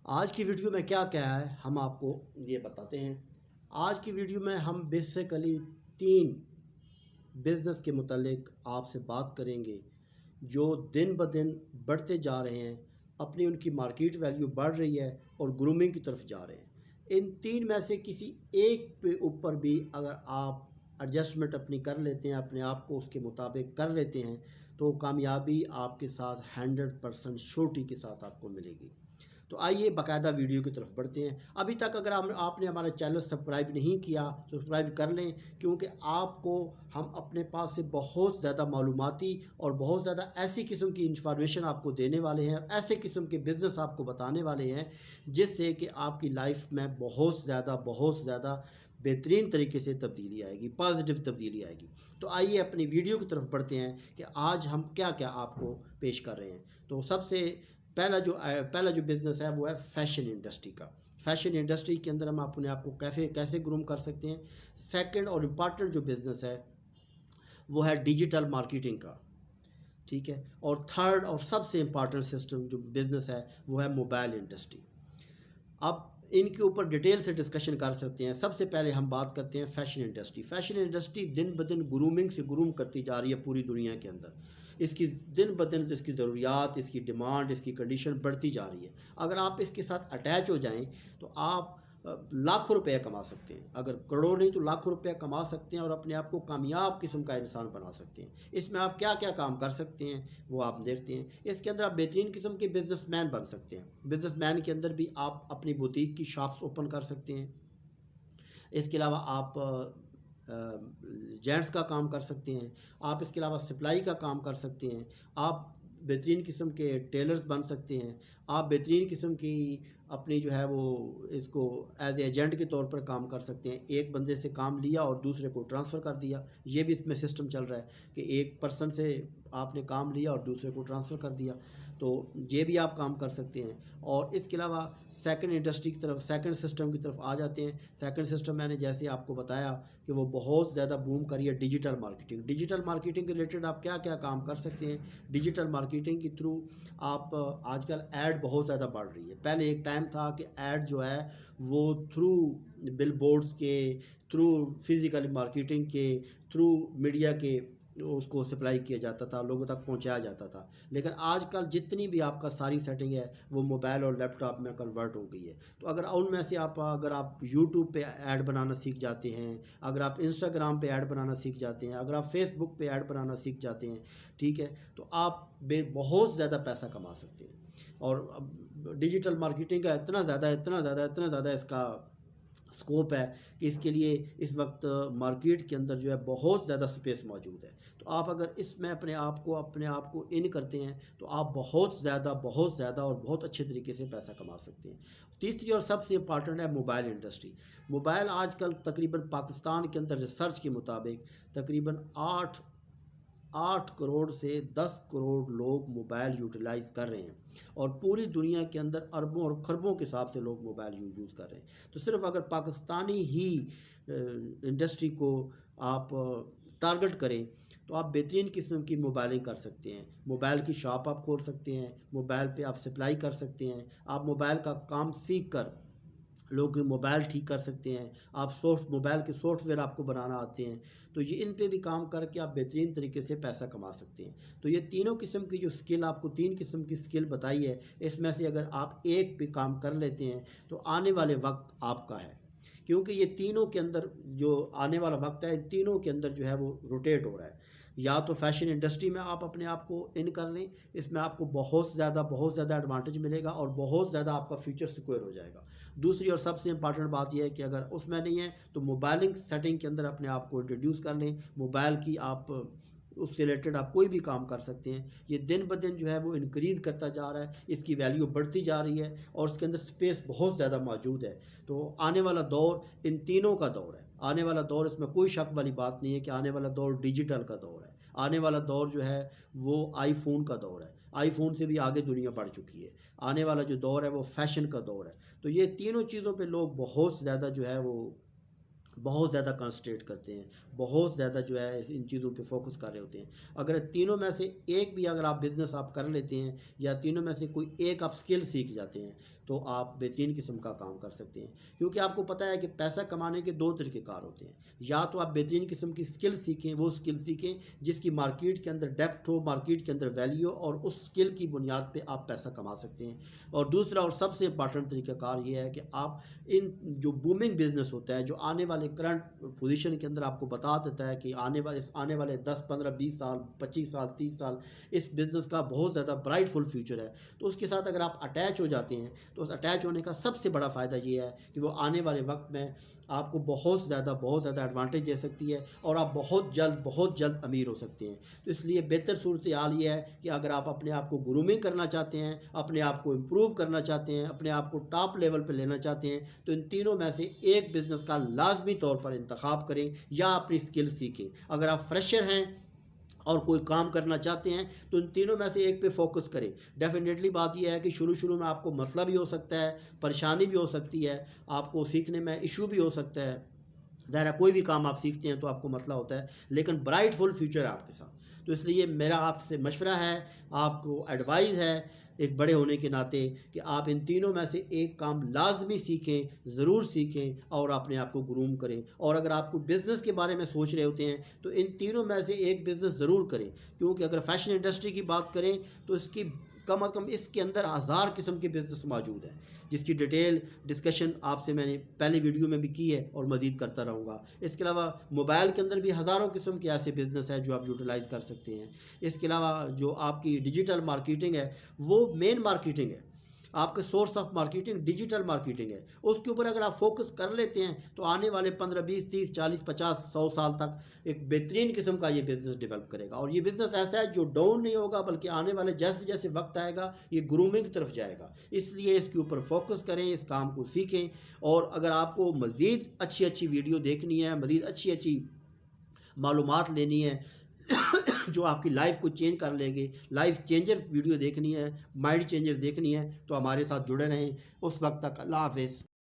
آج کی ویڈیو میں کیا ہے ہم آپ کو یہ بتاتے ہیں۔ آج کی ویڈیو میں ہم بیسیکلی 3 بزنس کے متعلق آپ سے بات کریں گے جو دن بدن بڑھتے جا رہے ہیں، اپنی ان کی مارکیٹ ویلیو بڑھ رہی ہے اور گرومنگ کی طرف جا رہے ہیں۔ ان 3 میں سے کسی ایک پہ اوپر بھی اگر آپ ایڈجسٹمنٹ اپنی کر لیتے ہیں، اپنے آپ کو اس کے مطابق کر لیتے ہیں، تو کامیابی آپ کے ساتھ 100% شورٹی کے ساتھ آپ کو ملے گی۔ تو آئیے باقاعدہ ویڈیو کی طرف بڑھتے ہیں۔ ابھی تک اگر آپ نے ہمارا چینل سبسکرائب نہیں کیا تو سبسکرائب کر لیں، کیونکہ آپ کو ہم اپنے پاس سے بہت زیادہ معلوماتی اور بہت زیادہ ایسی قسم کی انفارمیشن آپ کو دینے والے ہیں، ایسے قسم کے بزنس آپ کو بتانے والے ہیں جس سے کہ آپ کی لائف میں بہت زیادہ بہترین طریقے سے تبدیلی آئے گی، پازیٹیو تبدیلی آئے گی۔ تو آئیے اپنی ویڈیو کی طرف بڑھتے ہیں کہ آج ہم کیا آپ کو پیش کر رہے ہیں۔ تو سب سے پہلا جو بزنس ہے وہ ہے فیشن انڈسٹری کا۔ فیشن انڈسٹری کے اندر ہم اپنے آپ کو کیسے گروم کر سکتے ہیں۔ سیکنڈ اور امپارٹنٹ جو بزنس ہے وہ ہے ڈیجیٹل مارکیٹنگ کا، ٹھیک ہے۔ اور تھرڈ اور سب سے امپارٹنٹ سسٹم جو بزنس ہے وہ ہے موبائل انڈسٹری۔ اب ان کے اوپر ڈیٹیل سے ڈسکشن کر سکتے ہیں۔ سب سے پہلے ہم بات کرتے ہیں فیشن انڈسٹری۔ فیشن انڈسٹری دن بدن گرومنگ سے گروم کرتی جا رہی ہے پوری دنیا کے اندر۔ اس کی دن بدن اس کی ضروریات، اس کی ڈیمانڈ، اس کی کنڈیشن بڑھتی جا رہی ہے۔ اگر آپ اس کے ساتھ اٹیچ ہو جائیں تو آپ لاکھوں روپے کما سکتے ہیں، اگر کروڑ نہیں تو لاکھوں روپے کما سکتے ہیں اور اپنے آپ کو کامیاب قسم کا انسان بنا سکتے ہیں۔ اس میں آپ کیا کام کر سکتے ہیں وہ آپ دیکھتے ہیں۔ اس کے اندر آپ بہترین قسم کے بزنس مین بن سکتے ہیں۔ بزنس مین کے اندر بھی آپ اپنی بوتیک کی شاپس اوپن کر سکتے ہیں۔ اس کے علاوہ آپ جینٹس کا کام کر سکتے ہیں، آپ اس کے علاوہ سپلائی کا کام کر سکتے ہیں، آپ بہترین قسم کے ٹیلرز بن سکتے ہیں، آپ بہترین قسم کی اپنی جو ہے وہ اس کو ایز اے ایجنٹ کے طور پر کام کر سکتے ہیں۔ ایک بندے سے کام لیا اور دوسرے کو ٹرانسفر کر دیا، یہ بھی اس میں سسٹم چل رہا ہے کہ ایک پرسن سے آپ نے کام لیا اور دوسرے کو ٹرانسفر کر دیا، تو یہ بھی آپ کام کر سکتے ہیں۔ اور اس کے علاوہ سیکنڈ انڈسٹری کی طرف، سیکنڈ سسٹم کی طرف آ جاتے ہیں۔ سیکنڈ سسٹم میں نے جیسے آپ کو بتایا کہ وہ بہت زیادہ بوم کری ہے ڈیجیٹل مارکیٹنگ۔ ڈیجیٹل مارکیٹنگ کے ریلیٹڈ آپ کیا کام کر سکتے ہیں۔ ڈیجیٹل مارکیٹنگ کے تھرو آپ آج کل ایڈ بہت زیادہ بڑھ رہی ہے۔ پہلے ایک ٹائم تھا کہ ایڈ جو ہے وہ تھرو بل بورڈز کے، تھرو فزیکل مارکیٹنگ کے، تھرو میڈیا کے اس کو سپلائی کیا جاتا تھا، لوگوں تک پہنچایا جاتا تھا۔ لیکن آج کل جتنی بھی آپ کا ساری سیٹنگ ہے وہ موبائل اور لیپ ٹاپ میں کنورٹ ہو گئی ہے۔ تو اگر ان میں سے اگر آپ یوٹیوب پہ ایڈ بنانا سیکھ جاتے ہیں، اگر آپ انسٹاگرام پہ ایڈ بنانا سیکھ جاتے ہیں، اگر آپ فیس بک پہ ایڈ بنانا سیکھ جاتے ہیں، ٹھیک ہے، تو آپ بہت زیادہ پیسہ کما سکتے ہیں۔ اور ڈیجیٹل مارکیٹنگ کا اتنا زیادہ اس کا سکوپ ہے کہ اس کے لیے اس وقت مارکیٹ کے اندر جو ہے بہت زیادہ سپیس موجود ہے۔ تو آپ اگر اس میں اپنے آپ کو ان کرتے ہیں تو آپ بہت زیادہ اور بہت اچھے طریقے سے پیسہ کما سکتے ہیں۔ تیسری اور سب سے امپارٹنٹ ہے موبائل انڈسٹری۔ موبائل آج کل تقریباً پاکستان کے اندر ریسرچ کے مطابق تقریباً 8 کروڑ سے 10 کروڑ لوگ موبائل یوٹیلائز کر رہے ہیں، اور پوری دنیا کے اندر اربوں اور خربوں کے حساب سے لوگ موبائل یوز کر رہے ہیں۔ تو صرف اگر پاکستانی ہی انڈسٹری کو آپ ٹارگٹ کریں تو آپ بہترین قسم کی موبائلنگ کر سکتے ہیں۔ موبائل کی شاپ آپ کھول سکتے ہیں، موبائل پہ آپ سپلائی کر سکتے ہیں، آپ موبائل کا کام سیکھ کر لوگ موبائل ٹھیک کر سکتے ہیں، آپ موبائل کے سافٹ ویئر آپ کو بنانا آتے ہیں، تو یہ ان پہ بھی کام کر کے آپ بہترین طریقے سے پیسہ کما سکتے ہیں۔ تو یہ تینوں قسم کی جو سکل آپ کو 3 قسم کی سکل بتائی ہے، اس میں سے اگر آپ ایک پہ کام کر لیتے ہیں تو آنے والے وقت آپ کا ہے، کیونکہ یہ تینوں کے اندر جو آنے والا وقت ہے، ان تینوں کے اندر جو ہے وہ روٹیٹ ہو رہا ہے۔ یا تو فیشن انڈسٹری میں آپ اپنے آپ کو ان کر لیں، اس میں آپ کو بہت زیادہ ایڈوانٹیج ملے گا اور بہت زیادہ آپ کا فیوچر سیکور ہو جائے گا۔ دوسری اور سب سے امپارٹنٹ بات یہ ہے کہ اگر اس میں نہیں ہے تو موبائلنگ سیٹنگ کے اندر اپنے آپ کو انٹروڈیوس کر لیں۔ موبائل کی آپ اس سے ریلیٹڈ آپ کوئی بھی کام کر سکتے ہیں۔ یہ دن بدن جو ہے وہ انکریز کرتا جا رہا ہے، اس کی ویلیو بڑھتی جا رہی ہے اور اس کے اندر سپیس بہت زیادہ موجود ہے۔ تو آنے والا دور ان تینوں کا دور ہے۔ آنے والا دور، اس میں کوئی شک والی بات نہیں ہے کہ آنے والا دور ڈیجیٹل کا دور ہے۔ آنے والا دور جو ہے وہ آئی فون کا دور ہے۔ آئی فون سے بھی آگے دنیا بڑھ چکی ہے۔ آنے والا جو دور ہے وہ فیشن کا دور ہے۔ تو یہ تینوں چیزوں پہ لوگ بہت زیادہ جو ہے وہ بہت زیادہ کنسنٹریٹ کرتے ہیں، بہت زیادہ جو ہے ان چیزوں پہ فوکس کر رہے ہوتے ہیں۔ اگر تینوں میں سے ایک بھی اگر آپ بزنس آپ کر لیتے ہیں، یا تینوں میں سے کوئی ایک آپ سکل سیکھ جاتے ہیں، تو آپ بہترین قسم کا کام کر سکتے ہیں۔ کیونکہ آپ کو پتہ ہے کہ پیسہ کمانے کے دو طریقے کار ہوتے ہیں، یا تو آپ بہترین قسم کی سکل سیکھیں، وہ سکل سیکھیں جس کی مارکیٹ کے اندر ڈیپتھ ہو، مارکیٹ کے اندر ویلیو، اور اس سکل کی بنیاد پہ آپ پیسہ کما سکتے ہیں۔ اور دوسرا اور سب سے امپارٹنٹ طریقہ کار یہ ہے کہ آپ ان جو بومنگ بزنس ہوتا ہے، جو آنے والے کرنٹ پوزیشن کے اندر آپ کو بتا دیتا ہے کہ آنے والے 10 15 20 سال 25 سال 30 سال اس بزنس کا بہت زیادہ برائٹ فل فیوچر ہے، تو اس کے ساتھ اگر آپ اٹیچ ہو جاتے ہیں تو اس اٹیچ ہونے کا سب سے بڑا فائدہ یہ ہے کہ وہ آنے والے وقت میں آپ کو بہت زیادہ ایڈوانٹیج دے سکتی ہے، اور آپ بہت جلد امیر ہو سکتے ہیں۔ تو اس لیے بہتر صورتحال یہ ہے کہ اگر آپ اپنے آپ کو گرومنگ کرنا چاہتے ہیں، اپنے آپ کو امپروو کرنا چاہتے ہیں، اپنے آپ کو ٹاپ لیول پہ لینا چاہتے ہیں، تو ان تینوں میں سے ایک بزنس کا لازمی طور پر انتخاب کریں، یا اپنی سکل سیکھیں۔ اگر آپ فریشر ہیں اور کوئی کام کرنا چاہتے ہیں تو ان تینوں میں سے ایک پہ فوکس کریں۔ ڈیفینیٹلی بات یہ ہے کہ شروع میں آپ کو مسئلہ بھی ہو سکتا ہے، پریشانی بھی ہو سکتی ہے، آپ کو سیکھنے میں ایشو بھی ہو سکتا ہے، ظاہر ہے کوئی بھی کام آپ سیکھتے ہیں تو آپ کو مسئلہ ہوتا ہے، لیکن برائٹ فل فیوچر ہے آپ کے ساتھ۔ تو اس لیے میرا آپ سے مشورہ ہے، آپ کو ایڈوائز ہے ایک بڑے ہونے کے ناطے، کہ آپ ان تینوں میں سے ایک کام لازمی سیکھیں، ضرور سیکھیں، اور اپنے آپ کو گروم کریں۔ اور اگر آپ کو بزنس کے بارے میں سوچ رہے ہوتے ہیں تو ان تینوں میں سے ایک بزنس ضرور کریں، کیونکہ اگر فیشن انڈسٹری کی بات کریں تو اس کی کم از کم اس کے اندر 1000 قسم کے بزنس موجود ہیں، جس کی ڈیٹیل ڈسکشن آپ سے میں نے پہلی ویڈیو میں بھی کی ہے اور مزید کرتا رہوں گا۔ اس کے علاوہ موبائل کے اندر بھی ہزاروں قسم کے ایسے بزنس ہیں جو آپ یوٹیلائز کر سکتے ہیں۔ اس کے علاوہ جو آپ کی ڈیجیٹل مارکیٹنگ ہے وہ مین مارکیٹنگ ہے، آپ کے source of marketing digital marketing ہے، اس کے اوپر اگر آپ فوکس کر لیتے ہیں تو آنے والے 15 20 30 40 50 100 سال تک ایک بہترین قسم کا یہ بزنس ڈیولپ کرے گا۔ اور یہ بزنس ایسا ہے جو ڈاؤن نہیں ہوگا، بلکہ آنے والے جیسے جیسے وقت آئے گا یہ گرومنگ کی طرف جائے گا۔ اس لیے اس کے اوپر فوکس کریں، اس کام کو سیکھیں۔ اور اگر آپ کو مزید اچھی ویڈیو دیکھنی ہے، مزید اچھی معلومات لینی ہے جو آپ کی لائف کو چینج کر لیں گے، لائف چینجر ویڈیو دیکھنی ہے، مائنڈ چینجر دیکھنی ہے، تو ہمارے ساتھ جڑے رہیں۔ اس وقت تک اللہ حافظ۔